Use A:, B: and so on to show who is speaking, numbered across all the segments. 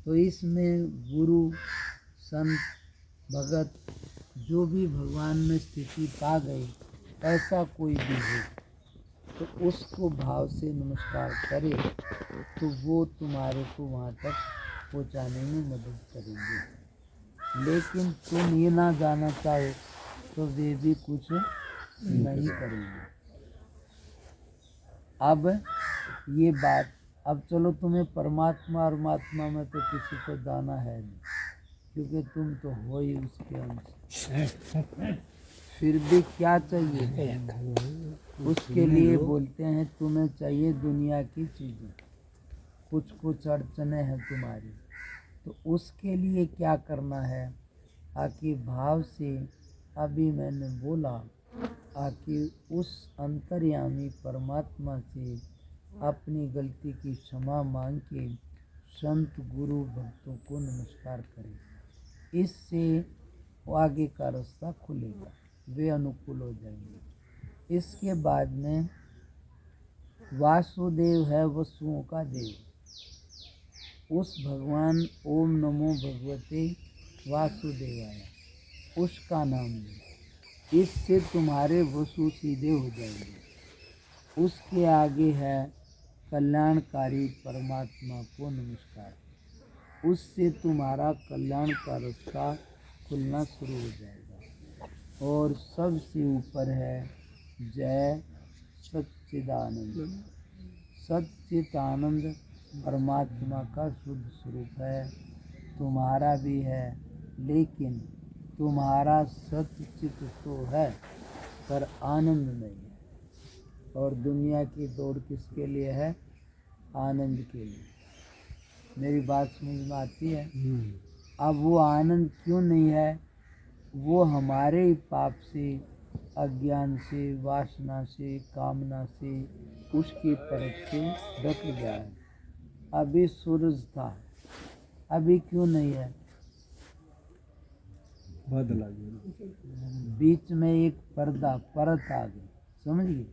A: तो इसमें गुरु संत भगत जो भी भगवान में स्थिति पा गए ऐसा कोई भी हो तो उसको भाव से नमस्कार करे तो वो तुम्हारे को वहाँ तक पहुँचाने में मदद करेंगे। लेकिन तुम ये ना जाना चाहो तो वे भी कुछ नहीं करेंगे। अब ये बात, अब चलो तुम्हें परमात्मा और महात्मा में तो किसी को जाना है नहीं क्योंकि तुम तो हो ही उसके अंश। फिर भी क्या चाहिए उसके लिए बोलते हैं तुम्हें चाहिए दुनिया की चीज़ें, कुछ कुछ अड़चने हैं तुम्हारी, तो उसके लिए क्या करना है? आकि भाव से अभी मैंने बोला आकि उस अंतर्यामी परमात्मा से अपनी गलती की क्षमा मांग के संत गुरु भक्तों को नमस्कार करें। इससे आगे का रास्ता खुलेगा, वे अनुकूल हो जाएंगे। इसके बाद में वासुदेव है वसुओं का देव, उस भगवान ओम नमो भगवते वासुदेवाय उसका नाम लो, इससे तुम्हारे वसु सीधे हो जाएंगे। उसके आगे है कल्याणकारी परमात्मा को नमस्कार, उससे तुम्हारा कल्याण का रास्ता खुलना शुरू हो जाएगा। और सबसे ऊपर है जय सच्चिदानंद। सच्चिदानंद परमात्मा का शुद्ध स्वरूप है, तुम्हारा भी है, लेकिन तुम्हारा सच्चित तो है पर आनंद नहीं है। और दुनिया की दौड़ किसके लिए है? आनंद के लिए। मेरी बात समझ में आती है? अब वो आनंद क्यों नहीं है? वो हमारे ही पाप से, अज्ञान से, वासना से, कामना से, उसकी तरफ से ढक गया है। अभी सूरज था, अभी क्यों नहीं है?
B: बादल आ गया,
A: बीच में एक पर्दा परत आ गई, समझ गए?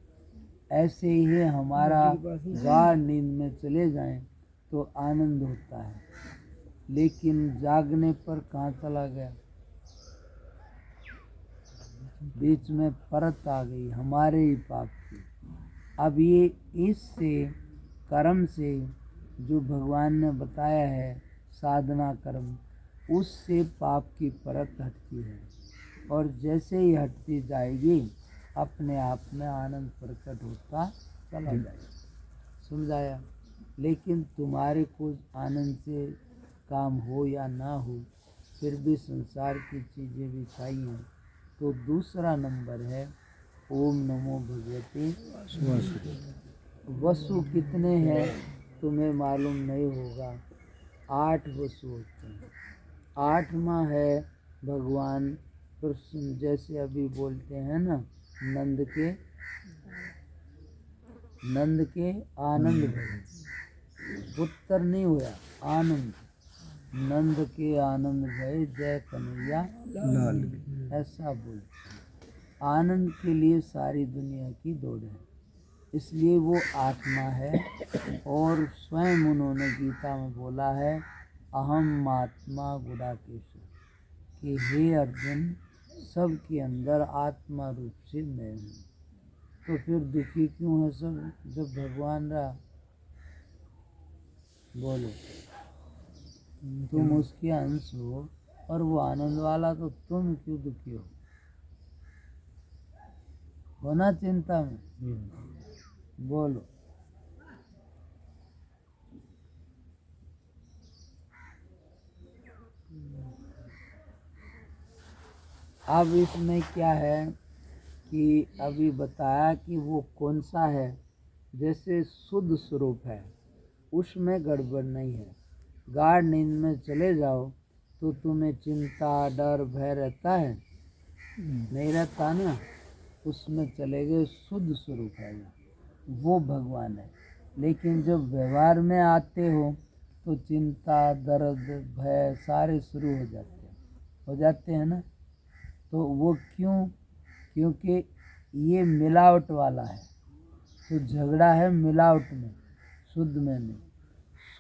A: ऐसे ही है हमारा गाढ़ नींद में चले जाएं तो आनंद होता है, लेकिन जागने पर कहाँ चला गया? बीच में परत आ गई हमारे ही पाप की। अब ये इससे कर्म से जो भगवान ने बताया है साधना कर्म, उससे पाप की परत हटती है और जैसे ही हटती जाएगी अपने आप में आनंद प्रकट होता चला जाएगा। समझाया? लेकिन तुम्हारे को आनंद से काम हो या ना हो, फिर भी संसार की चीज़ें भी चाहिए। तो दूसरा नंबर है ओम नमो भगवते वसु। कितने हैं तुम्हें मालूम नहीं होगा, 8 वसु होते हैं। 8वां है भगवान कृष्ण, जैसे अभी बोलते हैं ना नंद के आनंद भरे, पुत्र नहीं हुआ आनंद, नंद के आनंद भये जय कन्हैया लाल, ऐसा बोलते हैं। आनंद के लिए सारी दुनिया की दौड़ है, इसलिए वो आत्मा है। और स्वयं उन्होंने गीता में बोला है अहम आत्मा गुडाकेश, कि हे अर्जुन सबके अंदर आत्मा रूप से मैं हूँ। तो फिर दुखी क्यों है सब जब भगवान रहा? बोलो, तुम उसके अंश हो और वो आनंद वाला, तो तुम क्यों दुखी हो? होना चिंता में? बोलो। अब इसमें क्या है कि अभी बताया कि वो कौन सा है, जैसे शुद्ध स्वरूप है उसमें गड़बड़ नहीं है। गाढ़ नींद में चले जाओ तो तुम्हें चिंता डर भय रहता है? नहीं रहता ना। उसमें चले गए, शुद्ध स्वरूप है वो भगवान है। लेकिन जब व्यवहार में आते हो तो चिंता दर्द भय सारे शुरू हो जाते हैं ना। तो वो क्यों? क्योंकि ये मिलावट वाला है, तो झगड़ा है मिलावट में, शुद्ध में नहीं।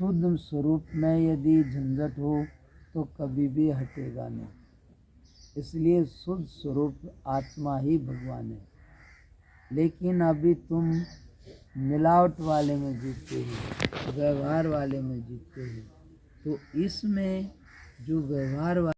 A: शुद्ध स्वरूप में यदि झंझट हो तो कभी भी हटेगा नहीं। इसलिए शुद्ध स्वरूप आत्मा ही भगवान है। लेकिन अभी तुम मिलावट वाले में जीते हो, व्यवहार वाले में जीते हो। तो इसमें जो व्यवहार